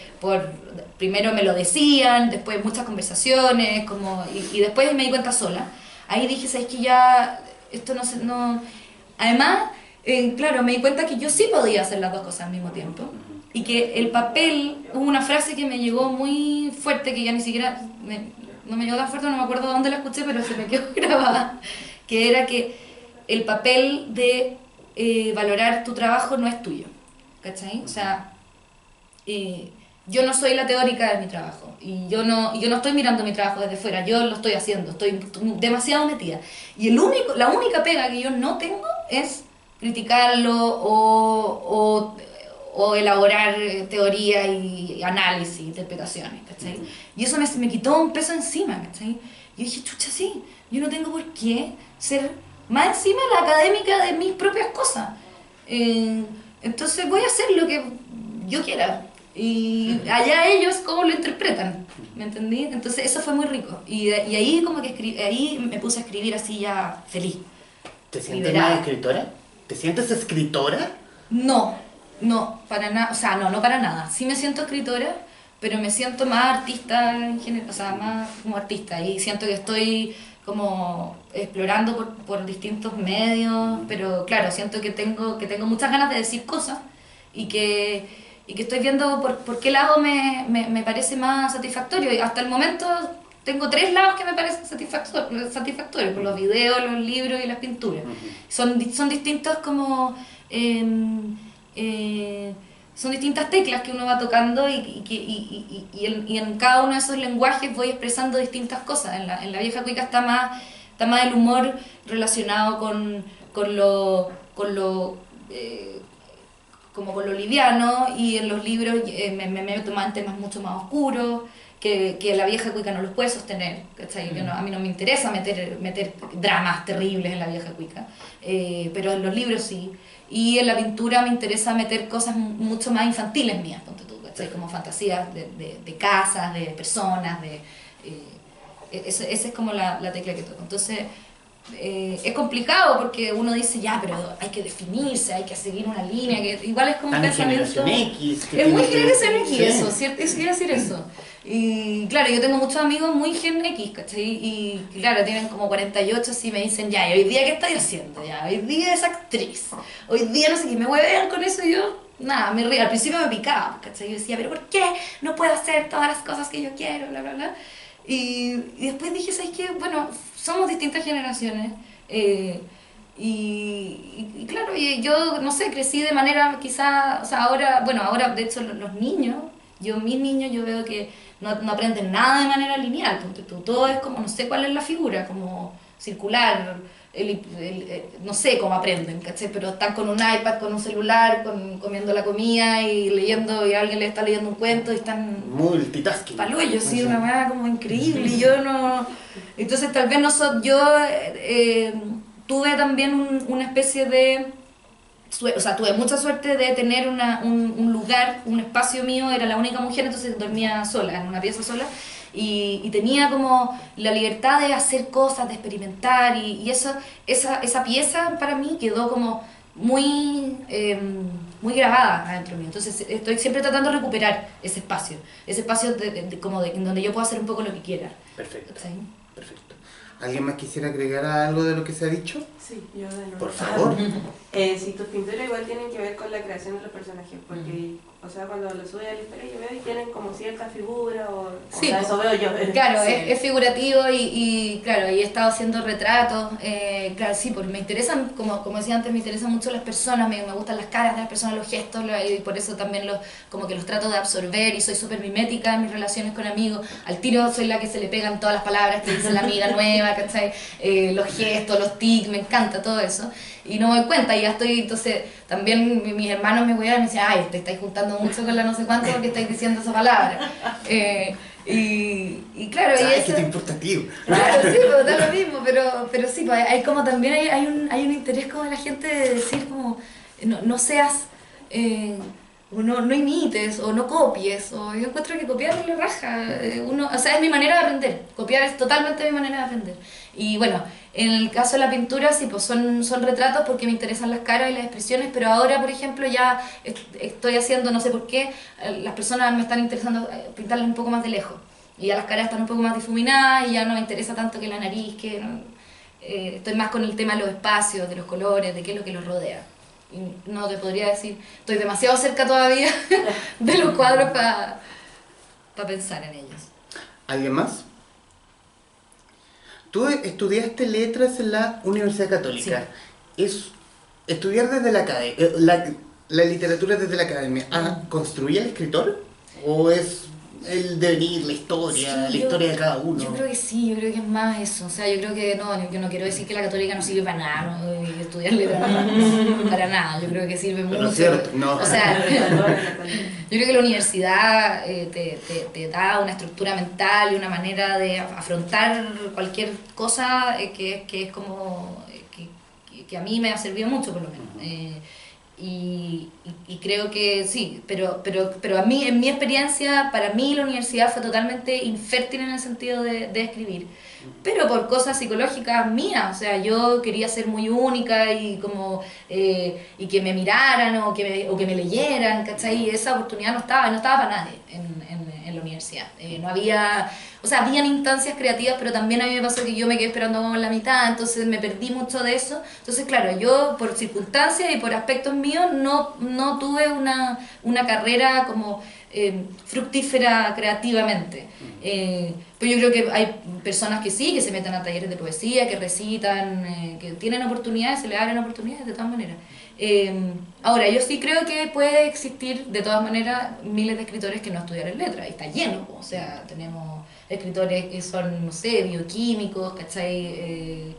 primero me lo decían, después muchas conversaciones, y después me di cuenta sola. Ahí dije, ¿sabes qué? Ya, esto no... Además, claro, me di cuenta que yo sí podía hacer las dos cosas al mismo tiempo. Y que el papel, hubo una frase que me llegó muy fuerte, que ya ni siquiera, no me llegó tan fuerte, no me acuerdo de dónde la escuché, pero se me quedó grabada, que era que el papel de valorar tu trabajo no es tuyo, ¿cachai? O sea, yo no soy la teórica de mi trabajo y yo no estoy mirando mi trabajo desde fuera, yo lo estoy haciendo, estoy demasiado metida. Y la única pega que yo no tengo es criticarlo o elaborar teoría y análisis, interpretaciones, ¿cachai? Y eso me quitó un peso encima, ¿cachai? Yo dije, chucha, sí, yo no tengo por qué ser más encima la académica de mis propias cosas. Entonces voy a hacer lo que yo quiera. Y allá ellos cómo lo interpretan, ¿me entendí? Entonces eso fue muy rico. Y ahí como que ahí me puse a escribir así ya feliz. ¿Te sientes más escritora? ¿Te sientes escritora? No, para nada, o sea, no para nada. Sí me siento escritora, pero me siento más artista en general, o sea, más como artista. Y siento que estoy como explorando por distintos medios, pero claro, siento que tengo muchas ganas de decir cosas y que estoy viendo por qué lado me parece más satisfactorio. Y hasta el momento tengo 3 lados que me parecen satisfactorios, por los videos, los libros y las pinturas. Son distintos como... son distintas teclas que uno va tocando y en cada uno de esos lenguajes voy expresando distintas cosas. En la vieja cuica está más el humor relacionado con lo liviano, y en los libros me meto más en temas mucho más oscuros que la vieja cuica no los puede sostener, ¿cachai? A mí no me interesa meter dramas terribles en la vieja cuica, pero en los libros sí. Y en la pintura me interesa meter cosas mucho más infantiles mías, ponte tú, ¿cachai? ¿cachai? Como fantasías de casas, de personas, esa es como la tecla que toco. Entonces, es complicado porque uno dice, ya, pero hay que definirse, hay que seguir una línea, que igual es como un pensamiento... Generación X. Es muy generación X Sí. eso, ¿cierto? Eso quiere decir eso. Y claro, yo tengo muchos amigos muy Gen X, ¿cachai? Y claro, tienen como 48 así me dicen, ya, ¿y hoy día qué estáis haciendo? Ya, hoy día es actriz, hoy día no sé qué, me huevean con eso y yo, nada, me río. Al principio me picaba, ¿cachai? Yo decía, pero ¿por qué no puedo hacer todas las cosas que yo quiero? Bla, bla, bla. Y después dije, ¿sabes qué? Bueno, somos distintas generaciones. Y claro, yo no sé, crecí de manera quizá, o sea, ahora de hecho los niños, mis niños yo veo que no aprenden nada de manera lineal, ponte tú, todo es como, no sé cuál es la figura, como circular, no sé cómo aprenden, ¿cachai? Pero están con un iPad, con un celular, comiendo la comida y leyendo, y alguien le está leyendo un cuento y están... Multitasking. Palollo, sí, una manera como increíble, y yo no... Entonces tal vez tuve también una especie de... O sea, tuve mucha suerte de tener un lugar, un espacio mío, era la única mujer, entonces dormía sola, en una pieza sola, y tenía como la libertad de hacer cosas, de experimentar, y esa pieza para mí quedó como muy grabada adentro mío. Entonces estoy siempre tratando de recuperar ese espacio en donde yo puedo hacer un poco lo que quiera. Perfecto. ¿Sí? Perfecto. ¿Alguien más quisiera agregar algo de lo que se ha dicho? Sí, yo de nuevo. Por favor. Sí, tus pinturas igual tienen que ver con la creación de los personajes, porque, o sea, cuando lo sube a la historia yo veo y tienen como cierta figura, Sí, o sea, eso veo yo. Claro, Sí. es figurativo y claro, y he estado haciendo retratos, claro, sí, porque me interesan, como decía antes, me interesan mucho las personas, me gustan las caras de las personas, los gestos, y por eso también como que los trato de absorber y soy súper mimética en mis relaciones con amigos, al tiro soy la que se le pegan todas las palabras que dice la amiga nueva, ¿cachai? Los gestos, los tics, me encanta todo eso, y no me doy cuenta, y ya estoy, entonces también mis hermanos me cuidan y me dicen, ay, te estáis juntando mucho con la no sé cuánto porque estáis diciendo esa palabra. Y claro, y ¿Sabes eso... qué te importa, tío? Claro, sí, pues da lo mismo, pero sí, pues hay como también hay un interés como de la gente de decir como, no seas... o no imites, o no copies, o yo encuentro que copiar es la raja, o sea, es mi manera de aprender, copiar es totalmente mi manera de aprender. Y bueno, en el caso de la pintura, sí, pues son retratos porque me interesan las caras y las expresiones, pero ahora, por ejemplo, ya estoy haciendo, no sé por qué, las personas me están interesando pintarlas un poco más de lejos, y ya las caras están un poco más difuminadas, y ya no me interesa tanto que la nariz, estoy más con el tema de los espacios, de los colores, de qué es lo que los rodea. Y no te podría decir, estoy demasiado cerca todavía de los cuadros para pensar en ellos. ¿Alguien más? Tú estudiaste letras en la Universidad Católica. ¿Es estudiar desde la academia, la literatura desde la academia, construye el escritor? ¿O es el devenir, la historia de cada uno? Yo creo que sí, yo creo que es más eso. O sea, yo creo que yo no quiero decir que la católica no sirve para nada, ¿no? Y estudiar letras para nada. Yo creo que sirve mucho. No es cierto, no. O sea, yo creo que la universidad te da una estructura mental y una manera de afrontar cualquier cosa que es como... que a mí me ha servido mucho, por lo menos. Y creo que sí, pero a mí, en mi experiencia, para mí la universidad fue totalmente infértil en el sentido de escribir, pero por cosas psicológicas mías, o sea, yo quería ser muy única y como y que me miraran o que me leyeran, ¿cachai? Y esa oportunidad no estaba para nadie en la universidad. No había, o sea, habían instancias creativas, pero también a mí me pasó que yo me quedé esperando como en la mitad, entonces me perdí mucho de eso. Entonces, claro, yo por circunstancias y por aspectos míos no tuve una carrera como fructífera creativamente. Pero yo creo que hay personas que sí, que se meten a talleres de poesía, que recitan, que tienen oportunidades, se les abren oportunidades de todas maneras. Ahora, yo sí creo que puede existir de todas maneras miles de escritores que no estudiaron letras, y está lleno, o sea, tenemos escritores que son, no sé, bioquímicos, ¿cachai?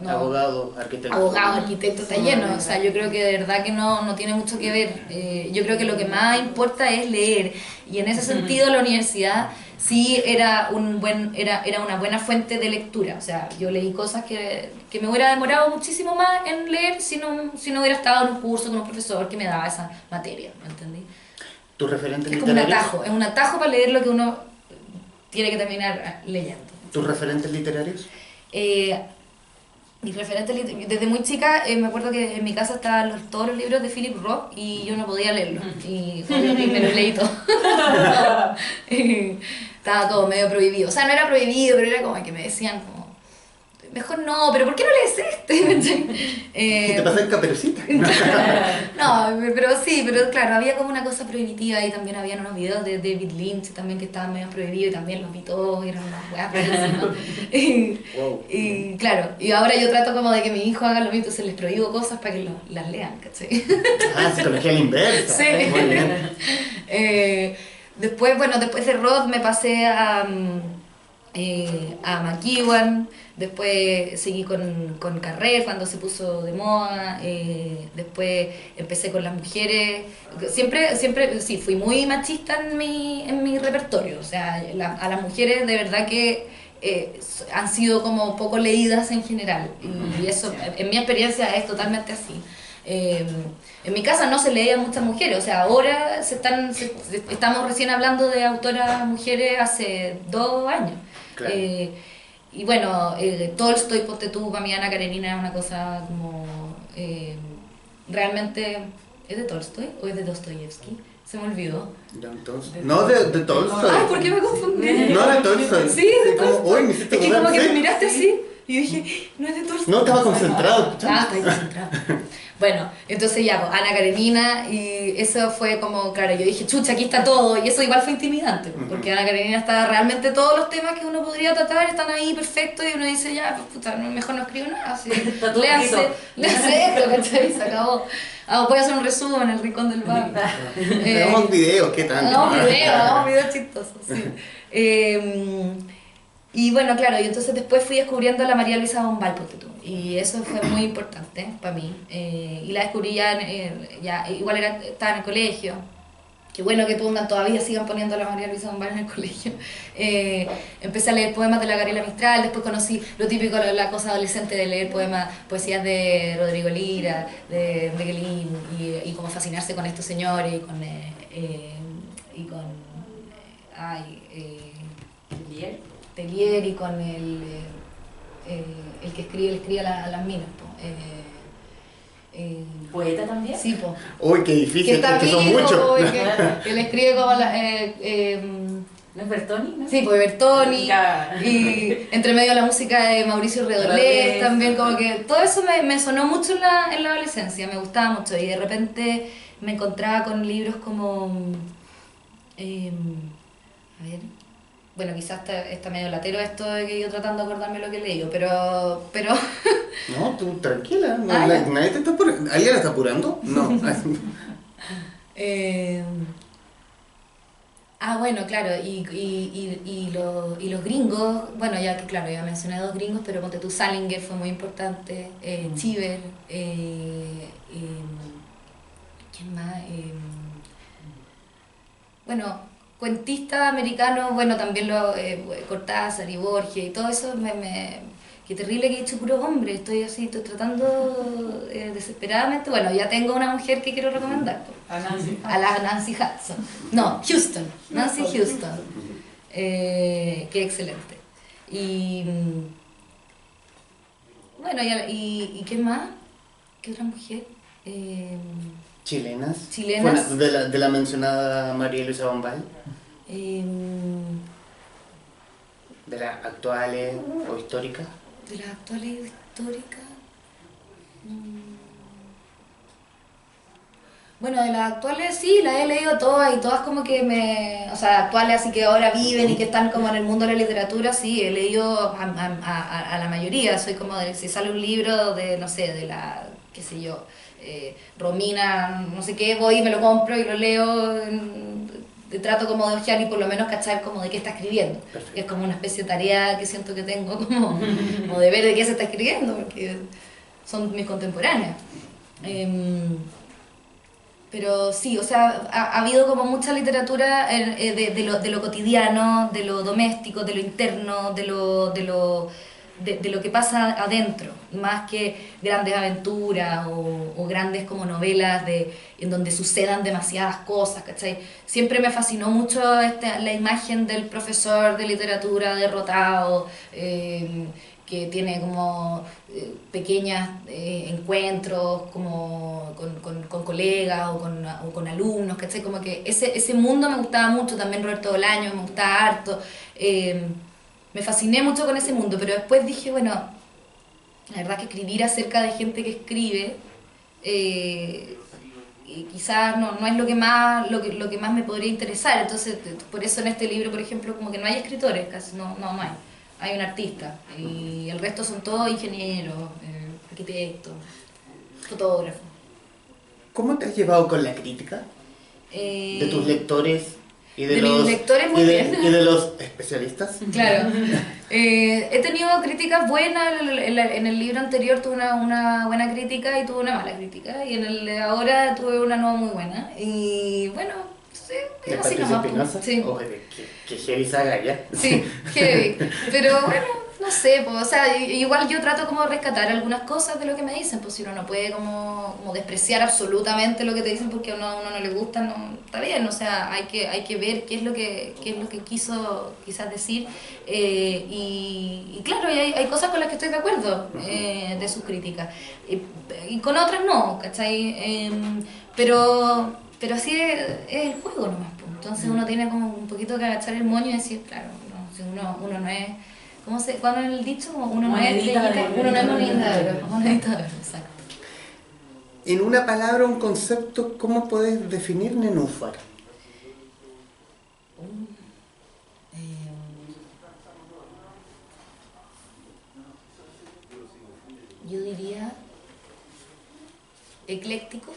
Abogado, arquitecto. Abogado, arquitecto, está lleno, o sea, yo creo que de verdad que no tiene mucho que ver. Yo creo que lo que más importa es leer, y en ese sentido la universidad sí era una buena fuente de lectura. O sea, yo leí cosas que me hubiera demorado muchísimo más en leer si no hubiera estado en un curso con un profesor que me daba esa materia, ¿me entendí? ¿Tus referentes Es como un literarios? atajo, es un atajo para leer lo que uno tiene que terminar leyendo. ¿Tus referentes literarios? Mis referentes desde muy chica me acuerdo que en mi casa estaban todos los libros de Philip Roth y yo no podía leerlos y me los leí todos. Estaba todo medio prohibido, o sea, no era prohibido, pero era como que me decían como, mejor no, pero ¿por qué no lees este? ¿Qué te pasa en Caperucita? No, pero sí, pero claro, había como una cosa prohibitiva y también habían unos videos de David Lynch también que estaban medio prohibidos y también los vi todos y eran unas weas prohibidas. Wow. Y claro, y ahora yo trato como de que mi hijo haga lo mismo, entonces les prohíbo cosas para que las lean, ¿cachai? Ah, psicología a la inversa. Sí. Muy bien. Después, bueno, después de Roth me pasé a McEwan, después seguí con Carrer cuando se puso de moda, después empecé con las mujeres, siempre, sí, fui muy machista en mi repertorio, o sea, a las mujeres de verdad que han sido como poco leídas en general, y eso en mi experiencia es totalmente así. En mi casa no se leían muchas mujeres, o sea, ahora estamos recién hablando de autoras mujeres hace 2 años. Claro. Y bueno, Tolstoy, ponte tú, para mí Ana Karenina es una cosa como... realmente, ¿es de Tolstoy o es de Dostoyevsky? Se me olvidó. No, de Tolstoy. Ay, ¿por qué me confundí? No, de Tolstoy. Sí, es de Como, Tolstoy. uy, me hiciste Es que dudar, como que sí. me miraste así y dije, no es de Tolstoy. No, estaba concentrado. Ah, está concentrado. Bueno, entonces ya, pues, Ana Karenina, y eso fue como, claro, yo dije, chucha, aquí está todo, y eso igual fue intimidante, pues, porque Ana Karenina está realmente todos los temas que uno podría tratar, están ahí perfectos, y uno dice, ya, pues puta, mejor no escribo nada, así, léanse esto, ¿cachai? Se acabó. Voy a hacer un resumen en el rincón del bar. Hagamos videos, ¿qué tal? Hagamos videos chistosos, sí. Y bueno, claro, y entonces después fui descubriendo a la María Luisa Bombal, ponte tú, y eso fue muy importante para mí, y la descubrí ya igual estaba en el colegio, qué bueno que pongan, todavía sigan poniendo a la María Luisa Bombal en el colegio. Empecé a leer poemas de la Gabriela Mistral, después conocí lo típico, la cosa adolescente de leer poesías de Rodrigo Lira, de Miguelín, y como fascinarse con estos señores, y con Telier y con el que escribe a las minas. ¿Poeta también? Sí, po. Uy, qué difícil, Que está porque son vivo, muchos. que le escribe como ¿No es Bertoni? ¿No? sí, pues Bertoni, Ya. y entre medio la música de Mauricio Redolés también, como que todo eso me sonó mucho en la adolescencia, me gustaba mucho, y de repente me encontraba con libros como, a ver, bueno, quizás está medio latero esto de que yo tratando de acordarme lo que he leído, pero No, tú tranquila, no, Ah, ya. nadie te está apurando. ¿Alguien la está apurando? No. Bueno, claro, y los gringos, bueno, ya que claro, ya mencioné 2 gringos, pero ponte tú, Salinger fue muy importante, Cheever, ¿quién más? Bueno, cuentistas americanos, bueno, también Cortázar y Borges y todo eso, qué terrible que he hecho puro hombre, estoy tratando desesperadamente, bueno, ya tengo una mujer que quiero recomendar, a la Nancy Hudson, no, Nancy Houston, qué excelente, y bueno, y ¿qué más? ¿Qué otra mujer? Chilenas. Chilenas. Bueno, de la mencionada María Luisa Bombal. De las actuales o históricas. De las actuales históricas. Bueno, de las actuales sí, las he leído todas y todas como que o sea, actuales así que ahora viven y que están como en el mundo de la literatura, sí, he leído a la mayoría, soy como si sale un libro de, no sé, de la, qué sé yo, Romina, no sé qué, voy y me lo compro y lo leo, trato como de ojear y por lo menos cachar como de qué está escribiendo. Perfecto. Es como una especie de tarea que siento que tengo como de ver de qué se está escribiendo, porque son mis contemporáneas. Pero sí, o sea, ha habido como mucha literatura de lo cotidiano, de lo doméstico, de lo interno, de de lo que pasa adentro, más que grandes aventuras o grandes como novelas en donde sucedan demasiadas cosas, ¿cachai? Siempre me fascinó mucho la imagen del profesor de literatura derrotado, que tiene como pequeños encuentros como con colegas o con alumnos, ¿cachai? Como que ese mundo me gustaba mucho, también Roberto Bolaño me gustaba harto, me fasciné mucho con ese mundo, pero después dije, bueno, la verdad que escribir acerca de gente que escribe y quizás no es lo que más me podría interesar, entonces por eso en este libro, por ejemplo, como que no hay escritores, casi no hay. Hay un artista y el resto son todos ingenieros, arquitectos, fotógrafos. ¿Cómo te has llevado con la crítica? ¿De tus lectores? ¿Y de mis lectores muy bien. ¿Y de los especialistas? Claro. He tenido críticas buenas, en el libro anterior tuve una buena crítica y tuve una mala crítica, y en el de ahora tuve una no muy buena. Y bueno, sí, ¿De así Patricia nomás. Espinosa? Sí. Que heavy saga ya. Sí, heavy. Pero bueno, no sé, pues, o sea, igual yo trato como de rescatar algunas cosas de lo que me dicen, pues si uno no puede como despreciar absolutamente lo que te dicen porque a uno no le gusta, no, está bien, o sea, hay que ver qué es lo que quiso quizás decir, y claro, hay cosas con las que estoy de acuerdo de sus críticas, y con otras no, ¿cachai? Pero así es el juego nomás, pues. Entonces uno tiene como un poquito que agachar el moño y decir, claro, no, si uno no es, ¿cuál es el dicho? Uno no es Monedita de oro. uno no es monedita de oro, monedita de oro, exacto. En una palabra, un concepto, ¿cómo puedes definir Nenúfar? Yo diría ecléctico.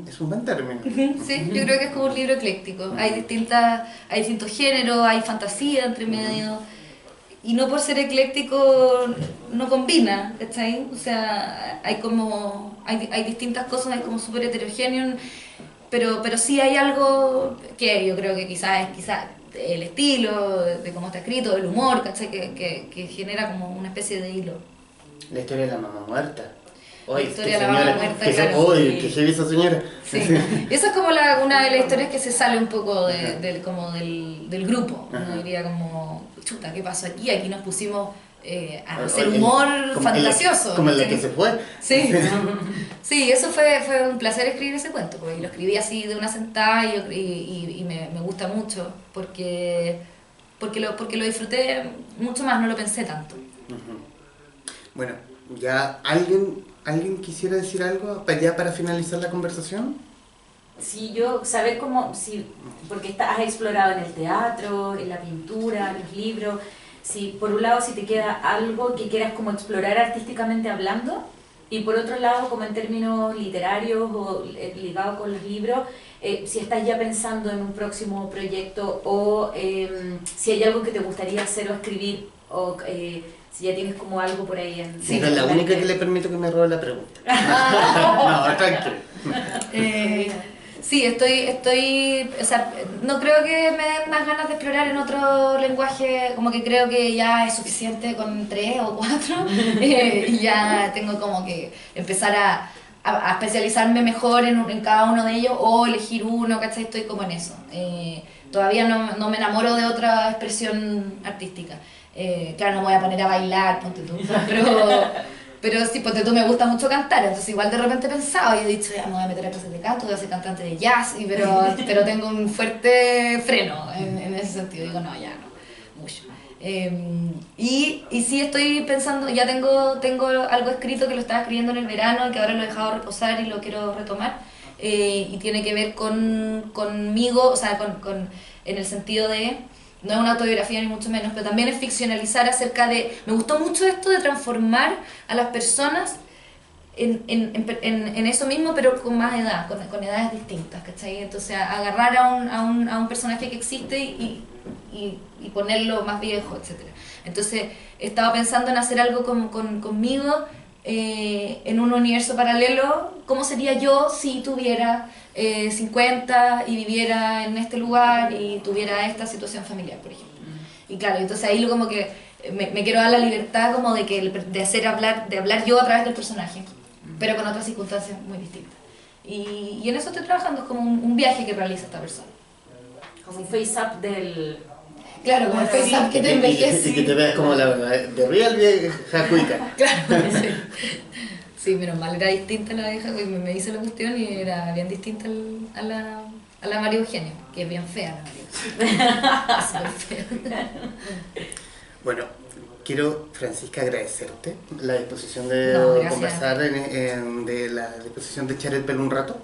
Es un buen término. Sí, yo creo que es como un libro ecléctico. Hay distintos géneros, hay fantasía entre medio. Y no por ser ecléctico no combina, ¿cachai? O sea, hay distintas cosas, es como súper heterogéneo, pero sí hay algo que yo creo que quizás el estilo, de cómo está escrito, el humor, ¿cachai? Que genera como una especie de hilo. La historia de la mamá muerta. La historia de la mamá muerta, claro. Que heavy esa señora. Sí. Esa es como una de las historias que se sale un poco del grupo. Uno diría como, chuta, ¿qué pasó aquí? Aquí nos pusimos a hacer humor fantasioso. Como el de que se fue. Sí, sí, eso fue un placer escribir ese cuento, porque lo escribí así de una sentada y me gusta mucho, porque lo disfruté mucho más, no lo pensé tanto. Bueno, ya ¿Alguien quisiera decir algo ya para finalizar la conversación? Sí, yo saber cómo, porque has explorado en el teatro, en la pintura, en los libros, si por un lado si te queda algo que quieras como explorar artísticamente hablando, y por otro lado como en términos literarios o ligado con los libros, si estás ya pensando en un próximo proyecto o si hay algo que te gustaría hacer o escribir, o si ya tienes como algo por ahí en... Sí, es la única que le permito que me robe la pregunta. No, tranquilo. Sí, o sea, no creo que me den más ganas de explorar en otro lenguaje, como que creo que ya es suficiente con 3 o 4, y ya tengo como que empezar a especializarme mejor en cada uno de ellos, o elegir uno, ¿cachai? Estoy como en eso. Todavía no me enamoro de otra expresión artística. Claro, no me voy a poner a bailar, ponte tú, pero sí, ponte tú, me gusta mucho cantar, entonces igual de repente he pensado y he dicho, ya me voy a meter a clases de canto, voy a ser cantante de jazz, pero tengo un fuerte freno en ese sentido, digo, no, ya no, mucho. Y sí estoy pensando, ya tengo algo escrito que lo estaba escribiendo en el verano, que ahora lo he dejado reposar y lo quiero retomar, y tiene que ver conmigo, o sea, en el sentido de... No es una autobiografía ni mucho menos, pero también es ficcionalizar acerca de... Me gustó mucho esto de transformar a las personas en eso mismo, pero con más edad, con edades distintas, ¿cachai? Entonces agarrar a un personaje que existe y ponerlo más viejo, etc. Entonces estaba pensando en hacer algo conmigo, en un universo paralelo, ¿cómo sería yo si tuviera 50 y viviera en este lugar y tuviera esta situación familiar, por ejemplo? Y claro, entonces ahí como que me quiero dar la libertad como de hablar yo a través del personaje, pero con otras circunstancias muy distintas. Y en eso estoy trabajando, es como un viaje que realiza esta persona. Como un face-up del... Claro, como el face-up que te envejece. Y que te veas como la de real vieja cuica. Claro, sí. Sí, menos mal, era distinta la vieja, me hice la cuestión y era bien distinta a la María Eugenia, que es bien fea la María Eugenia. Es súper fea. Bueno, quiero, Francisca, agradecerte la disposición de No, gracias. conversar, de la disposición de echar el pelo un rato,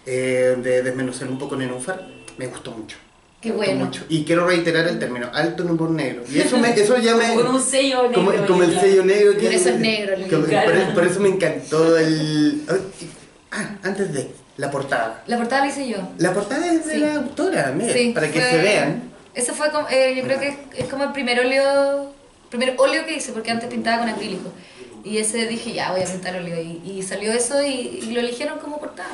de desmenuzar un poco Nenúfar. Me gustó mucho. Qué Me gustó bueno. mucho. Y quiero reiterar el término, alto en humor negro. Y eso ya me... Con un sello negro. Como el sello negro. Por eso es negro, Por eso me encantó el... Antes de la portada. La portada la hice yo. La portada es de Sí. la autora, mira, Sí, para que fue- se vean. Ese fue, yo creo que es como el primer óleo que hice, porque antes pintaba con acrílico. Y ese dije, ya voy a pintar óleo. Y salió eso y lo eligieron como portada.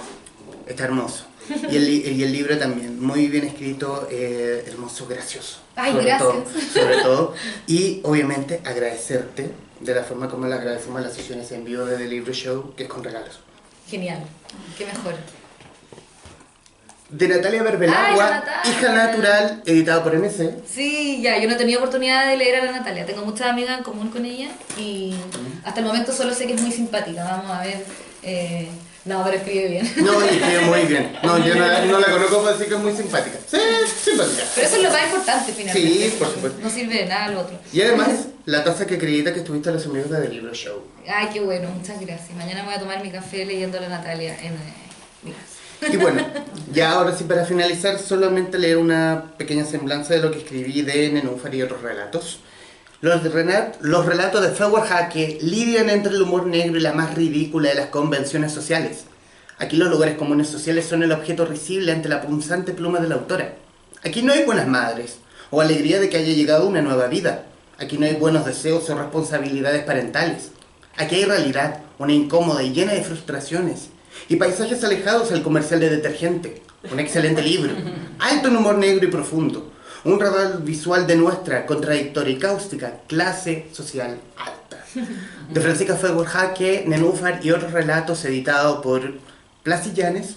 Está hermoso. Y el libro también, muy bien escrito, hermoso, gracioso. Ay, sobre gracias. todo, sobre todo. Y obviamente agradecerte de la forma como le agradecemos a las sesiones en vivo de The Libro Show, que es con regalos. Genial. Qué mejor. De Natalia Berbelagua, Ay, la Natalia. Hija Natural, editado por MC. Sí, ya, yo no he tenido oportunidad de leer a la Natalia. Tengo muchas amigas en común con ella y hasta el momento solo sé que es muy simpática. Vamos a ver. No, pero escribe bien. No, y escribe muy bien. No, yo no la conozco, pero sí que es muy simpática. Sí, simpática. Pero eso es lo más importante finalmente. Sí, por supuesto. No sirve de nada lo otro. Y además, la taza que acredita que estuviste a los amigos de The Libro Show. Ay, qué bueno, muchas gracias. Mañana me voy a tomar mi café leyendo a la Natalia en mi casa. Y bueno, ya ahora sí para finalizar, solamente leer una pequeña semblanza de lo que escribí de Nenúfar y otros relatos. Los relatos de Feuer Hake lidian entre el humor negro y la más ridícula de las convenciones sociales. Aquí los lugares comunes sociales son el objeto risible ante la punzante pluma de la autora. Aquí no hay buenas madres, o alegría de que haya llegado una nueva vida. Aquí no hay buenos deseos o responsabilidades parentales. Aquí hay realidad, una incómoda y llena de frustraciones. Y paisajes alejados al comercial de detergente. Un excelente libro, alto en humor negro y profundo. Un radar visual de nuestra contradictoria y cáustica clase social alta. De Francisca Feuer Hake, Nenúfar y otros relatos editado por Plasillanes.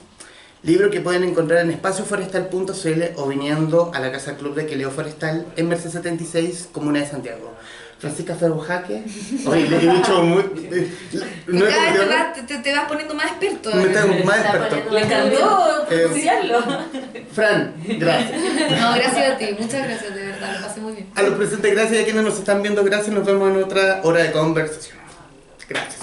Libro que pueden encontrar en espacioforestal.cl o viniendo a la Casa Club de Queleo Forestal en Merced 76, Comuna de Santiago. Francisca Feuer Hake. Oye, le he dicho muy... no he Cada vez confiado. te vas poniendo más experto. Me tengo más Está experto. poniendo- Le encantó pronunciarlo. Fran, gracias. No, gracias a ti, muchas gracias, de verdad, lo pasé muy bien. A los presentes, gracias. Y a quienes nos están viendo, gracias. Nos vemos en otra hora de conversación. Gracias.